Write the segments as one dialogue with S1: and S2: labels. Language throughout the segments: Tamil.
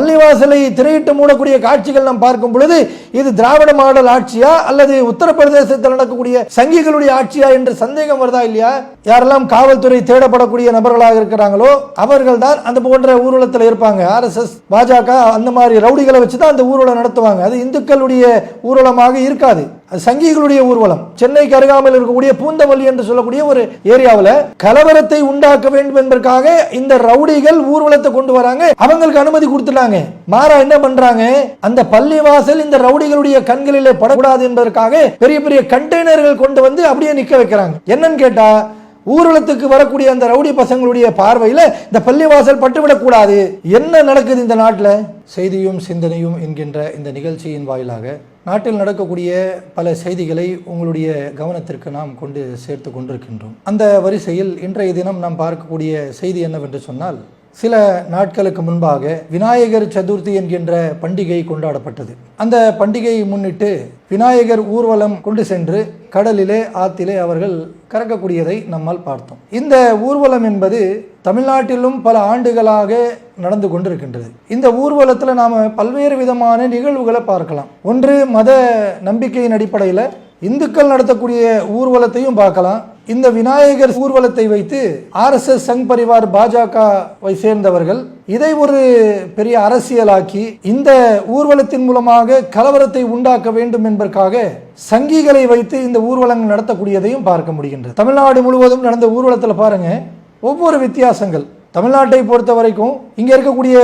S1: பள்ளிவாசலை திரையிட்டு மூடக்கூடிய காட்சிகள் நாம் பார்க்கும் பொழுது இது திராவிட மாடல் ஆட்சியா அல்லது உத்தரப்பிரதேசத்தில் நடக்கக்கூடிய சங்கிகளுடைய ஆட்சியா என்று சந்தேகம் வருதா இல்லையா? யாரெல்லாம் காவல்துறை தேடப்படக்கூடிய நபர்களாக இருக்கிறாங்களோ அவர்கள் தான் அந்த போன்ற ஊர்வலத்தில் இருப்பாங்க. RSS பாஜக அந்த மாதிரி ரவுடிகளை வச்சுதான் அந்த ஊர்வலம் நடத்துவாங்க. அது இந்துக்களுடைய ஊர்வலமாக இருக்காது, அது சங்கிகளுடைய ஊர்வலம். சென்னைக்கு அருகாமையில் இருக்கக்கூடிய பூந்தமல்லி என்று சொல்லக்கூடிய ஒரு ஏரியாவில் கலவரத்தை உண்டாக்க வேண்டும் என்பதற்காக இந்த ரவுடிகள் ஊர்வலத்தை கொண்டு வராங்க. அவங்களுக்கு அனுமதி கொடுத்துட்டாங்க. மாறா என்ன பண்றாங்க, அந்த பள்ளிவாசல் இந்த ரவுடிகளுடைய கண்களிலே படக்கூடாது என்பதற்காக பெரிய பெரிய கண்டெய்னர்கள் கொண்டு வந்து அப்படியே நிக்க வைக்கிறாங்க. என்னன்னு கேட்டா, ஊர்வலத்துக்கு வரக்கூடிய அந்த ரவுடி பசங்களுடைய பார்வையில இந்த பள்ளிவாசல் பட்டுவிடக் கூடாது. என்ன நடக்குது இந்த நாட்டில்? செய்தியும் சிந்தனையும் என்கின்ற இந்த நிகழ்ச்சியின் வாயிலாக நாட்டில் நடக்கக்கூடிய பல செய்திகளை உங்களுடைய கவனத்திற்கு நாம் கொண்டு சேர்த்து கொண்டிருக்கின்றோம். அந்த வரிசையில் இன்றைய தினம் நாம் பார்க்கக்கூடிய செய்தி என்னவென்று சொன்னால், சில நாட்களுக்கு முன்பாக விநாயகர் சதுர்த்தி என்கின்ற பண்டிகை கொண்டாடப்பட்டது. அந்த பண்டிகையை முன்னிட்டு விநாயகர் ஊர்வலம் கொண்டு சென்று கடலிலே ஆற்றிலே அவர்கள் கறக்கக்கூடியதை நம்மால் பார்த்தோம். இந்த ஊர்வலம் என்பது தமிழ்நாட்டிலும் பல ஆண்டுகளாக நடந்து கொண்டிருக்கின்றது. இந்த ஊர்வலத்தில் நாம் பல்வேறு விதமான நிகழ்வுகளை பார்க்கலாம். ஒன்று, மத நம்பிக்கையின் அடிப்படையில் இந்துக்கள் நடத்தக்கூடிய ஊர்வலத்தையும் பார்க்கலாம். இந்த விநாயகர் ஊர்வலத்தை வைத்து RSS சங் பரிவார் பாஜகவை சேர்ந்தவர்கள் இதை ஒரு பெரிய அரசியலாக்கி இந்த ஊர்வலத்தின் மூலமாக கலவரத்தை உண்டாக்க வேண்டும் என்பதற்காக சங்கிகளை வைத்து இந்த ஊர்வலங்கள் நடத்தக்கூடியதையும் பார்க்க முடிகின்றது. தமிழ்நாடு முழுவதும் நடந்த ஊர்வலத்தில் பாருங்க, ஒவ்வொரு வித்தியாசங்கள். தமிழ்நாட்டை பொறுத்த வரைக்கும் இங்க இருக்கக்கூடிய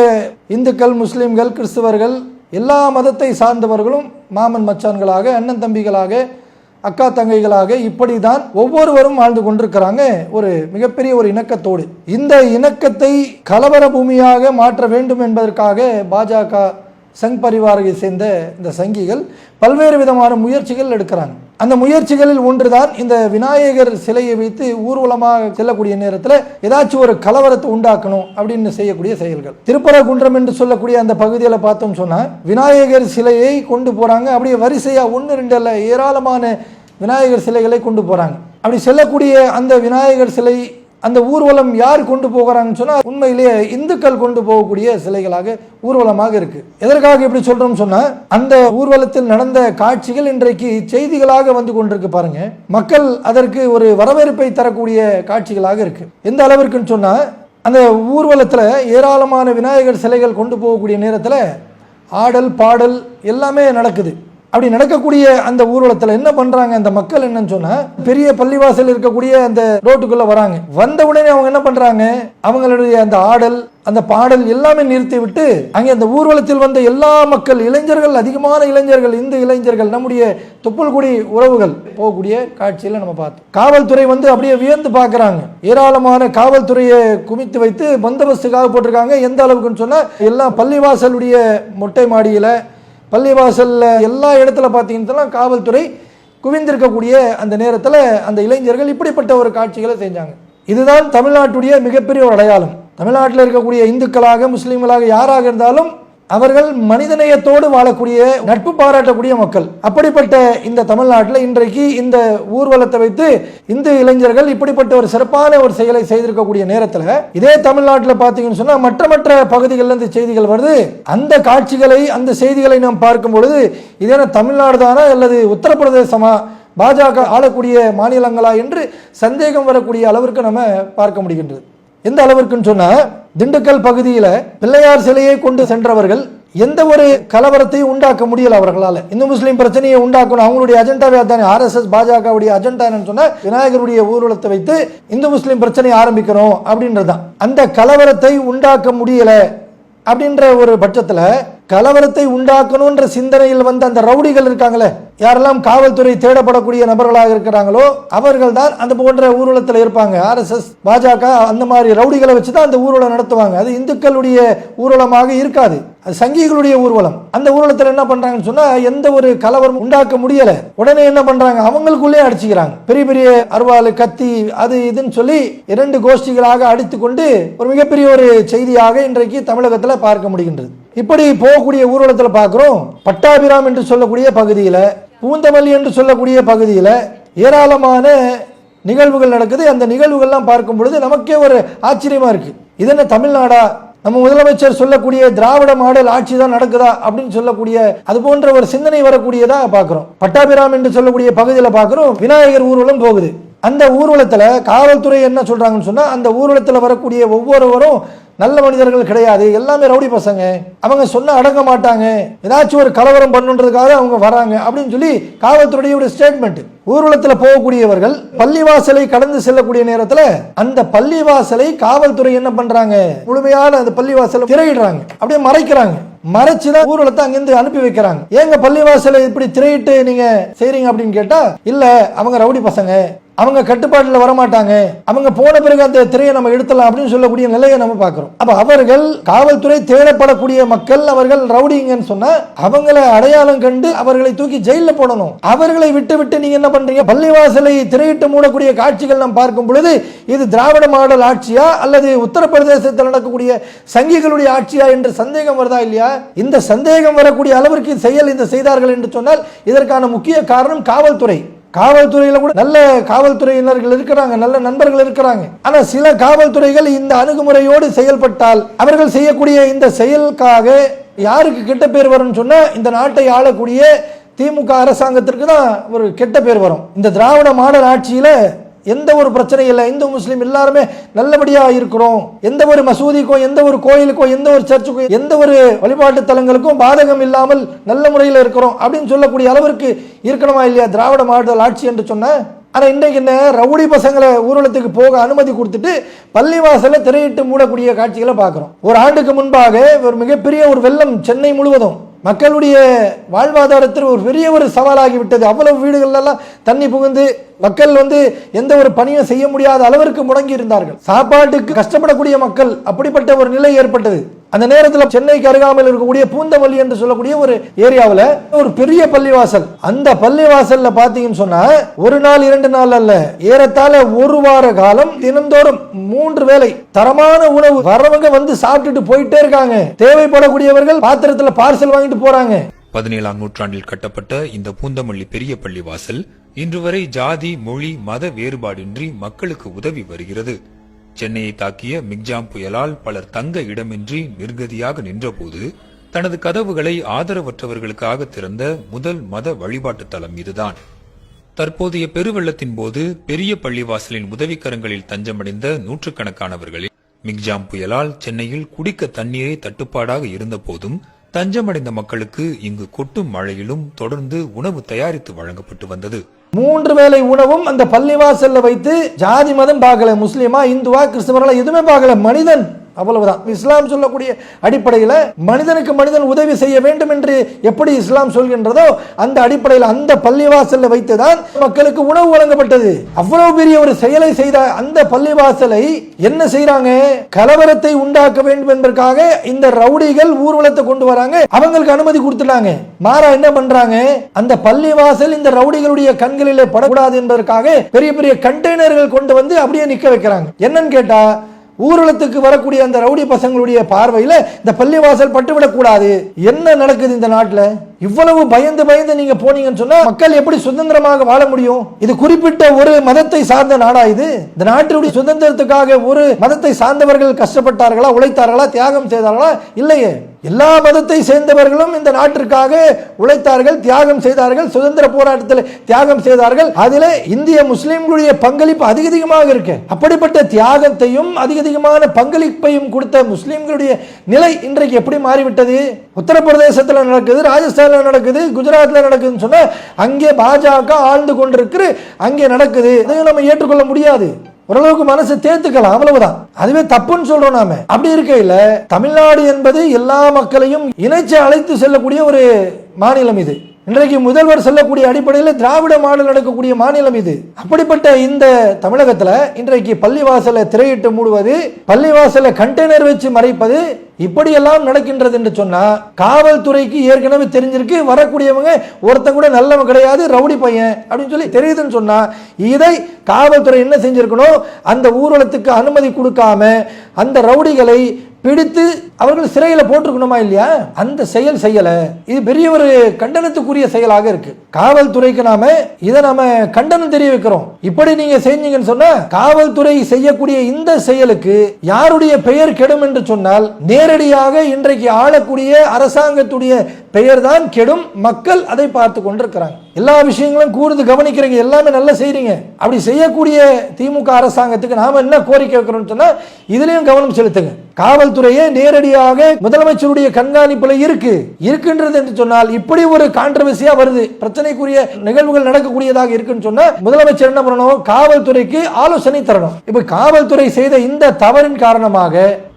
S1: இந்துக்கள், முஸ்லிம்கள், கிறிஸ்தவர்கள், எல்லா மதத்தை சார்ந்தவர்களும் மாமன் மச்சான்களாக, அண்ணன் தம்பிகளாக, அக்கா தங்கைகளாக இப்படிதான் ஒவ்வொருவரும் வாழ்ந்து கொண்டிருக்கிறாங்க, ஒரு மிகப்பெரிய ஒரு இணக்கத்தோடு. இந்த இணக்கத்தை கலவர பூமியாக மாற்ற வேண்டும் என்பதற்காக பாஜக சங் பரிவாரை சேர்ந்த இந்த சங்கிகள் பல்வேறு விதமான முயற்சிகள் எடுக்கிறாங்க. அந்த முயற்சிகளில் ஒன்றுதான் இந்த விநாயகர் சிலையை வைத்து ஊர்வலமாக செல்லக்கூடிய நேரத்தில் ஏதாச்சும் ஒரு கலவரத்தை உண்டாக்கணும் அப்படின்னு செய்யக்கூடிய செயல்கள். திருப்பரங்குன்றம் என்று சொல்லக்கூடிய அந்த பகுதியில் பார்த்தோம் சொன்னா, விநாயகர் சிலையை கொண்டு போறாங்க. அப்படியே வரிசையா 1, 2 அல்ல, ஏராளமான விநாயகர் சிலைகளை கொண்டு போறாங்க. அப்படி செல்லக்கூடிய அந்த விநாயகர் சிலை, அந்த ஊர்வலம் யார் கொண்டு போகிறாங்கன்னு சொன்னா, உண்மையிலேயே இந்துக்கள் கொண்டு போகக்கூடிய சிலைகளாக ஊர்வலமாக இருக்கு. எதற்காக இப்படி சொல்றோம் சொன்னா, அந்த ஊர்வலத்தில் நடந்த காட்சிகள் இன்றைக்கு செய்திகளாக வந்து கொண்டிருக்கு பாருங்க. மக்கள் அதற்கு ஒரு வரவேற்பை தரக்கூடிய காட்சிகளாக இருக்கு. எந்த அளவிற்குன்னு சொன்னா, அந்த ஊர்வலத்தில் ஏராளமான விநாயகர் சிலைகள் கொண்டு போகக்கூடிய நேரத்தில் ஆடல் பாடல் எல்லாமே நடக்குது. அப்படி நடக்கக்கூடிய அந்த ஊர்வலத்தில் என்ன பண்றாங்க அந்த மக்கள் என்னன்னு சொன்னா, பெரிய பள்ளிவாசல் இருக்கக்கூடிய அந்த ரோட்டுக்குள்ள வராங்க. வந்த உடனே அவங்க என்ன பண்றாங்க, அவங்களுடைய அந்த ஆடல், அந்த பாடல் எல்லாமே நிறுத்தி விட்டு அங்கே அந்த ஊர்வலத்தில் வந்த எல்லா மக்கள், இளைஞர்கள், அதிகமான இளைஞர்கள், இந்து இளைஞர்கள், நம்முடைய தொப்புள்குடி உறவுகள் போகக்கூடிய காட்சியில நம்ம பார்த்தோம். காவல்துறை வந்து அப்படியே வியந்து பார்க்கறாங்க. ஏராளமான காவல்துறையை குமித்து வைத்து பந்தோபஸ்துக்காக போட்டிருக்காங்க. எந்த அளவுக்குன்னு சொன்னா, எல்லா பள்ளிவாசலுடைய மொட்டை மாடியில, பள்ளிவாசல்ல எல்லா இடத்துல பார்த்தீங்கன்னா காவல்துறை குவிந்திருக்கக்கூடிய அந்த நேரத்தில் அந்த இளைஞர்கள் இப்படிப்பட்ட ஒரு காட்சிகளை செஞ்சாங்க. இதுதான் தமிழ்நாட்டுடைய மிகப்பெரிய ஒரு அடையாளம். தமிழ்நாட்டில் இருக்கக்கூடிய இந்துக்களாக, முஸ்லீம்களாக யாராக இருந்தாலும் அவர்கள் மனிதநேயத்தோடு வாழக்கூடிய, நட்பு பாராட்டக்கூடிய மக்கள். அப்படிப்பட்ட இந்த தமிழ்நாட்டில் இன்றைக்கு இந்த ஊர்வலத்தை வைத்து இந்து இளைஞர்கள் இப்படிப்பட்ட ஒரு சிறப்பான ஒரு செயலை செய்திருக்கக்கூடிய நேரத்தில், இதே தமிழ்நாட்டில் பார்த்தீங்கன்னு சொன்னா மற்ற பகுதிகளில் இந்த செய்திகள் வருது. அந்த காட்சிகளை, அந்த செய்திகளை நாம் பார்க்கும் பொழுது, இதே தமிழ்நாடு தானா அல்லது உத்தரப்பிரதேசமா, பாஜக ஆளக்கூடிய மாநிலங்களா என்று சந்தேகம் வரக்கூடிய அளவிற்கு நம்ம பார்க்க முடிகின்றது. எந்த அளவிற்குன்னு சொன்னா, திண்டுக்கல் பகுதியில பிள்ளையார் சிலையை கொண்டு சென்றவர்கள் எந்த ஒரு கலவரத்தையும் உண்டாக்க முடியல அவர்களால். இந்து முஸ்லீம் பிரச்சனையை உண்டாக்கணும், அவங்களுடைய அஜெண்டாவே தானே. RSS பாஜகவுடைய அஜெண்டா என்னன்னு சொன்னா, விநாயகருடைய ஊர்வலத்தை வைத்து இந்து முஸ்லீம் பிரச்சனையை ஆரம்பிக்கணும் அப்படின்றதுதான். அந்த கலவரத்தை உண்டாக்க முடியல அப்படின்ற ஒரு பட்சத்தில், கலவரத்தை உண்டாக்கணும்ன்ற சிந்தனையில் வந்த அந்த ரவுடிகள் இருக்காங்களே, யாரெல்லாம் காவல்துறை தேடப்படக்கூடிய நபர்களாக இருக்கிறாங்களோ அவர்கள் தான் அந்த போன்ற ஊர்வலத்தில் இருப்பாங்க. RSS பாஜக அந்த மாதிரி ரவுடிகளை வச்சுதான் அந்த ஊர்வலம் நடத்துவாங்க. அது இந்துக்களுடைய ஊர்வலமாக இருக்காது, அது சங்கிகளுடைய ஊர்வலம். அந்த ஊர்வலத்தில் என்ன பண்றாங்கன்னு சொன்னா, எந்த ஒரு கலவரம் உண்டாக்க முடியல. உடனே என்ன பண்றாங்க, அவங்களுக்குள்ளே அடிச்சுக்கிறாங்க. பெரிய பெரிய அருவாள், கத்தி, அது இதுன்னு சொல்லி 2 கோஷ்டிகளாக அடித்து கொண்டு ஒரு மிகப்பெரிய ஒரு செய்தியாக இன்றைக்கு தமிழகத்தில் பார்க்க முடிகின்றது. இப்படி போகக்கூடிய ஊர்வலத்தில் பார்க்கிறோம், பட்டாபிராம் என்று சொல்லக்கூடிய பகுதியில், பூந்தமல்லி என்று சொல்லக்கூடிய பகுதியில் ஏராளமான நிகழ்வுகள் நடக்குது. அந்த நிகழ்வுகள்லாம் பார்க்கும் பொழுது நமக்கே ஒரு ஆச்சரியமா இருக்கு. இது என்ன தமிழ்நாடா? நம்ம முதலமைச்சர் சொல்லக்கூடிய திராவிட மாடல் ஆட்சி தான் நடக்குதா அப்படின்னு சொல்லக்கூடிய அது போன்ற ஒரு சிந்தனை வரக்கூடியதா பார்க்கிறோம். பட்டாபிராம் என்று சொல்லக்கூடிய பகுதியில் பார்க்கிறோம் விநாயகர் ஊர்வலம் போகுது. அந்த ஊர்வலத்தில் காவல்துறை என்ன சொல்றாங்கன்னு சொன்னா, அந்த ஊர்வலத்தில் வரக்கூடிய ஒவ்வொருவரும் நல்ல மனிதர்கள் கிடையாது, எல்லாமே ரவுடி பசங்க, அவங்க சொன்ன அடங்க மாட்டாங்க, ஏதாச்சும் ஒரு கலவரம் பண்ணுன்றதுக்காக அவங்க வராங்க அப்படின்னு சொல்லி காவல்துறையோட ஸ்டேட்மெண்ட். ஊர்வலத்தில் போகக்கூடியவர்கள் பள்ளிவாசலை கடந்து செல்லக்கூடிய நேரத்தில் அந்த பள்ளிவாசலை காவல்துறை என்ன பண்றாங்க, முழுமையான அந்த பள்ளிவாசலை திரையிடுறாங்க, அப்படியே மறைக்கிறாங்க. மறைச்சுதான் ஊர்வலத்தை அங்கிருந்து அனுப்பி வைக்கிறாங்க. ஏங்க பள்ளிவாசலை இப்படி திரையிட்டு நீங்க செய்றீங்க அப்படின்னு கேட்டா, இல்ல அவங்க ரவுடி பசங்க, அவங்க கட்டுப்பாட்டுல வரமாட்டாங்க, அவங்க போன பிறகு அந்த திரையை நம்ம எடுத்துலாம் அப்படின்னு சொல்லக்கூடிய நிலையை நம்ம பார்க்கிறோம். அப்ப அவர்கள் காவல்துறை தேடப்படக்கூடிய மக்கள், அவர்கள் ரவுடிங்கன்னு சொன்னா அவங்களை அடையாளம் கண்டு அவர்களை தூக்கி ஜெயில போடணும். அவர்களை விட்டு விட்டு நீங்க என்ன பண்றீங்க, பள்ளிவாசலை திரையிட்டு மூடக்கூடிய காட்சிகள் நாம் பார்க்கும் பொழுது இது திராவிட மாடல் ஆட்சியா அல்லது உத்தரப்பிரதேசத்தில் நடக்கக்கூடிய சங்கிகளுடைய ஆட்சியா என்று சந்தேகம் வருதா இல்லையா? இந்த சந்தேகம் வரக்கூடிய அளவிற்கு செயல் இந்த செய்தார்கள் என்று சொன்னால் இதற்கான முக்கிய காரணம் காவல்துறை. காவல்துறையில கூட நல்ல காவல்துறையினர்கள் இருக்கிறாங்க, நல்ல நண்பர்கள் இருக்கிறாங்க. ஆனா சில காவல்துறைகள் இந்த அணுகுமுறையோடு செயல்பட்டால் அவர்கள் செய்யக்கூடிய இந்த செயலுக்காக யாருக்கு கெட்ட பேர் வரும்னு சொன்னா, இந்த நாட்டை ஆளக்கூடிய திமுக அரசாங்கத்திற்கு தான் ஒரு கெட்ட பேர் வரும். இந்த திராவிட மாடல் ஆட்சியில எந்த ஒரு பிரச்சனை இல்லை, இந்து முஸ்லீம் எல்லாருமே நல்லபடியா இருக்கிறோம், எந்த ஒரு மசூதிக்கும் எந்த ஒரு கோயிலுக்கும் எந்த ஒரு சர்ச்சுக்கும் எந்த ஒரு வழிபாட்டு தலங்களுக்கும் பாதகம் இல்லாமல் நல்ல முறையில் இருக்கிறோம் அப்படின்னு சொல்லக்கூடிய அளவிற்கு இருக்கணுமா இல்லையா திராவிட மாடல் ஆட்சி என்று சொன்ன? ஆனா இன்றைக்கு என்ன, ரவுடி பசங்களை ஊர்வலத்துக்கு போக அனுமதி கொடுத்துட்டு பள்ளிவாசலை திரையிட்டு மூடக்கூடிய காட்சிகளை பார்க்கிறோம். ஒரு ஆண்டுக்கு முன்பாக ஒரு மிகப்பெரிய ஒரு வெள்ளம் சென்னை முழுவதும் மக்களுடைய வாழ்வாதாரத்தில் ஒரு பெரிய ஒரு சவாலாகிவிட்டது. அவ்வளவு வீடுகள் எல்லாம் தண்ணி புகுந்து மக்கள் எந்த ஒரு பணியும் செய்ய முடியாத அளவிற்கு முடங்கி இருந்தார்கள். சாப்பாட்டுக்கு கஷ்டப்படக்கூடிய மக்கள், அப்படிப்பட்ட ஒரு நிலை ஏற்பட்டது. அந்த நேரத்தில் சென்னைக்கு அருகாமையில் இருக்கக்கூடிய பூந்தமல்லி என்று சொல்லக்கூடிய ஒரு ஏரியாவில் ஒரு பெரிய பள்ளிவாசல், அந்த பள்ளிவாசல்ல பாத்தீங்கன்னு சொன்னா ஒரு நாள் 2 நாள் அல்ல, ஏறத்தாழ ஒரு வார காலம் தினந்தோறும் 3 வேளை தரமான உணவு வரவங்க சாப்பிட்டுட்டு போயிட்டே இருக்காங்க. தேவைப்படக்கூடியவர்கள் பாத்திரத்தில் பார்சல் வாங்கிட்டு போறாங்க.
S2: 17ஆம் நூற்றாண்டில் கட்டப்பட்ட இந்த பூந்தமல்லி பெரிய பள்ளிவாசல் இன்று வரை ஜாதி மொழி மத வேறுபாடின்றி மக்களுக்கு உதவி வருகிறது. சென்னையை தாக்கிய மிக்ஜாம் புயலால் பலர் தங்க இடமின்றி நிர்கதியாக நின்றபோது தனது கதவுகளை ஆதரவற்றவர்களுக்காக திறந்த முதல் மத வழிபாட்டு தலம் இதுதான். தற்போதைய பெருவெள்ளத்தின் போது பெரிய பள்ளிவாசலின் உதவிக்கரங்களில் தஞ்சமடைந்த நூற்றுக்கணக்கானவர்களில் மிக்ஜாம் புயலால் சென்னையில் குடிக்க தண்ணீரே தட்டுப்பாடாக இருந்த போதும் தஞ்சமடைந்த மக்களுக்கு இங்கு கொட்டும் மழையிலும் தொடர்ந்து உணவு தயாரித்து வழங்கப்பட்டு வந்தது.
S1: 3 வேளை உணவும் அந்த பள்ளிவாசல்ல வைத்து ஜாதி மதம் பார்க்கல, முஸ்லிமா இந்துவா கிறிஸ்தவர்களா எதுவுமே பார்க்கல, மனிதன் அவ்வளவுதான். இஸ்லாம் சொல்லக்கூடிய அடிப்படையில் மனிதனுக்கு மனிதன் உதவி செய்ய வேண்டும் என்று எப்படி இஸ்லாம் சொல்கின்றதோ அந்த அடிப்படையில் அந்த பள்ளிவாசல்ல வைத்துதான் மக்களுக்கு உணவு வழங்கப்பட்டது. அவ்வளவு பெரிய ஒரு செயலை செய்த அந்த பள்ளிவாசலை என்ன செய்யறாங்க, கலவரத்தை உண்டாக்க வேண்டும் என்பதற்காக இந்த ரவுடிகள் ஊர்வலத்தை கொண்டு வராங்க, அவங்களுக்கு அனுமதி கொடுத்துட்டாங்க. மாறா என்ன பண்றாங்க, அந்த பள்ளிவாசல் இந்த ரவுடிகளுடைய கண்களிலே படக்கூடாது என்பதற்காக பெரிய பெரிய கண்டெய்னர்கள் கொண்டு அப்படியே நிக்க வைக்கிறாங்க. என்னன்னு கேட்டா, ஊர்வலத்துக்கு வரக்கூடிய அந்த ரவுடி பசங்களுடைய பார்வையில் இந்த பள்ளிவாசல் பட்டுவிடக் கூடாது. என்ன நடக்குது இந்த நாட்டில்? இவ்வளவு பயந்து பயந்து நீங்க போனீங்கன்னு சொன்னா மக்கள் எப்படி சுதந்திரமாக வாழ முடியும்? இது குறிப்பிட்ட ஒரு மதத்தை சார்ந்த நாடா இது? இந்த நாட்டினுடைய சுதந்திரத்துக்காக ஒரு மதத்தை சார்ந்தவர்கள் கஷ்டப்பட்டார்களா, உழைத்தார்களா, தியாகம் செய்தார்களா? இல்லையே. எல்லா மதத்தை சேர்ந்தவர்களும் இந்த நாட்டிற்காக உழைத்தார்கள், தியாகம் செய்தார்கள், சுதந்திர போராட்டத்தில் தியாகம் செய்தார்கள். அதில் இந்திய முஸ்லிம்களுடைய பங்களிப்பு அதிகமாக இருக்கு. அப்படிப்பட்ட தியாகத்தையும் அதிகமான பங்களிப்பையும் கொடுத்த முஸ்லிம்களுடைய நிலை இன்றைக்கு எப்படி மாறிவிட்டது? உத்தரப்பிரதேசத்தில் நடக்குது, ராஜஸ்தான் நடக்குது, குஜராத்ல நடக்குதுன்னு சொன்னா அங்கே பாஜக ஆழ்ந்து கொண்டிருக்கிற அங்கே நடக்குது. அதையும் நம்ம ஏற்றுக்கொள்ள முடியாது. ஓரளவுக்கு மனசு தேர்த்துக்கலாம், அவ்வளவுதான். அதுவே தப்புன்னு சொல்றோம் நாம. அப்படி இருக்கையில தமிழ்நாடு என்பது எல்லா மக்களையும் இணைச்சு அழைத்து செல்லக்கூடிய ஒரு மாநிலம் இது. இன்றைக்கு முதல்வர் சொல்லக்கூடிய அடிப்படையில் திராவிட மாடல் நடக்கக்கூடிய மாநிலம் இது. அப்படிப்பட்ட இந்த தமிழகத்தில் இன்றைக்கு பள்ளிவாசலை திரையிட்டு மூடுவது, பள்ளிவாசலை கண்டெய்னர் வச்சு மறைப்பது, இப்படியெல்லாம் நடக்கின்றது என்று சொன்னா காவல்துறைக்கு ஏற்கனவே தெரிஞ்சிருக்கு, வரக்கூடியவங்க ஒருத்தன் கூட நல்லவன் கிடையாது, ரவுடி பையன் அப்படின்னு சொல்லி தெரியுதுன்னு சொன்னா இதை காவல்துறை என்ன செஞ்சிருக்கணும், அந்த ஊர்வலத்துக்கு அனுமதி கொடுக்காம அந்த ரவுடிகளை பிடித்து அவர்கள் சிறையில போட்டிருக்கணுமா இல்லையா? அந்த செயல் செய்யல. இது பெரிய ஒரு கண்டனத்துக்குரிய செயலாக இருக்கு. காவல்துறைக்கு நாம கண்டனம் தெரிய வைக்கிறோம். இப்படி நீங்க செஞ்சீங்கன்னு சொன்னா காவல்துறை செய்யக்கூடிய இந்த செயலுக்கு யாருடைய பெயர் கெடும் என்று சொன்னால் நேரடியாக இன்றைக்கு ஆளக்கூடிய அரசாங்கத்துடைய பெயர் தான் கெடும். மக்கள் அதை பார்த்து கொண்டிருக்கிறாங்க. எல்லா விஷயங்களும் கூர்ந்து கவனிக்கிறீங்க, எல்லாமே நல்லா செய்றீங்க. அப்படி செய்யக்கூடிய திமுக அரசாங்கத்துக்கு நாம என்ன கோரிக்கை வைக்கிறோம் சொன்னா இதுலயும் கவனம் செலுத்துங்க. காவல்துறையே நேரடியாக முதலமைச்சருடைய கண்காணிப்புல இருக்கின்றது என்று சொன்னால் இப்படி ஒரு கான்ட்ரவர்சியா வருது, பிரச்சனைக்குரிய நிகழ்வுகள் நடக்கக்கூடியதாக இருக்குன்னு சொன்னா முதலமைச்சர் என்ன பண்ணணும்? காவல்துறைக்கு ஆலோசனை தரணும். இப்ப காவல்துறை செய்த இந்த தவறின் காரணமாக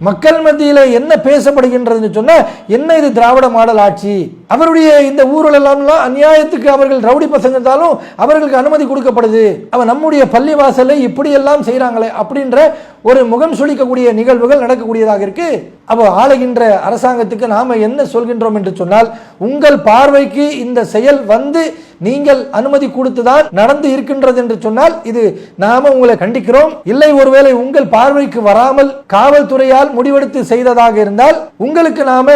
S1: மக்கள் மத்தியில என்ன பேசப்படுகின்றது சொன்னா என்ன இது திராவிட மாடல் ஆட்சி, அவருடைய இந்த ஊழல் எல்லாம் அநியாயத்துக்கு அவர்கள் ரவுடி பசங்க இருந்தாலும் அவர்களுக்கு அனுமதி கொடுக்கப்படுது, அவன் நம்முடைய பள்ளி வாசலை இப்படி எல்லாம் செய்யறாங்களே அப்படின்ற ஒரு முகம் சுளிக்கக்கூடிய நிகழ்வுகள் நடக்கக்கூடியதாக இருக்கு. அப்போ ஆளுகின்ற அரசாங்கத்துக்கு நாம என்ன சொல்கின்றோம் என்று சொன்னால் உங்கள் பார்வைக்கு இந்த செயல் வந்து நீங்கள் அனுமதி கொடுத்துதான் நடந்து இருக்கின்றது என்று சொன்னால் இது நாம உங்களை கண்டிக்கிறோம். இல்லை ஒருவேளை உங்கள் பார்வைக்கு வராமல் காவல்துறையால் முடிவெடுத்து செய்ததாக இருந்தால் உங்களுக்கு நாம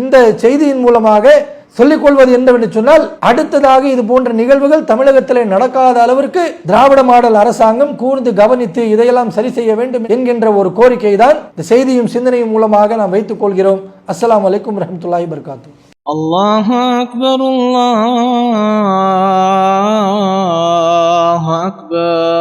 S1: இந்த செய்தியின் மூலமாக சொல்லிக் கொள்வது என்னவென்று சொன்னால் அடுத்ததாக இது போன்ற நிகழ்வுகள் தமிழகத்தில் நடக்காத அளவிற்கு திராவிட மாடல் அரசாங்கம் கூர்ந்து கவனித்து இதையெல்லாம் சரி செய்ய வேண்டும் என்கின்ற ஒரு கோரிக்கை தான் இந்த செய்தியும் சிந்தனையும் மூலமாக நாம் வைத்துக் கொள்கிறோம். அஸ்ஸலாமு அலைக்கும் வரஹ்மத்துல்லாஹி வபரகாத்துஹு.
S3: அல்லாஹு அக்பர், அல்லாஹு அக்பர்.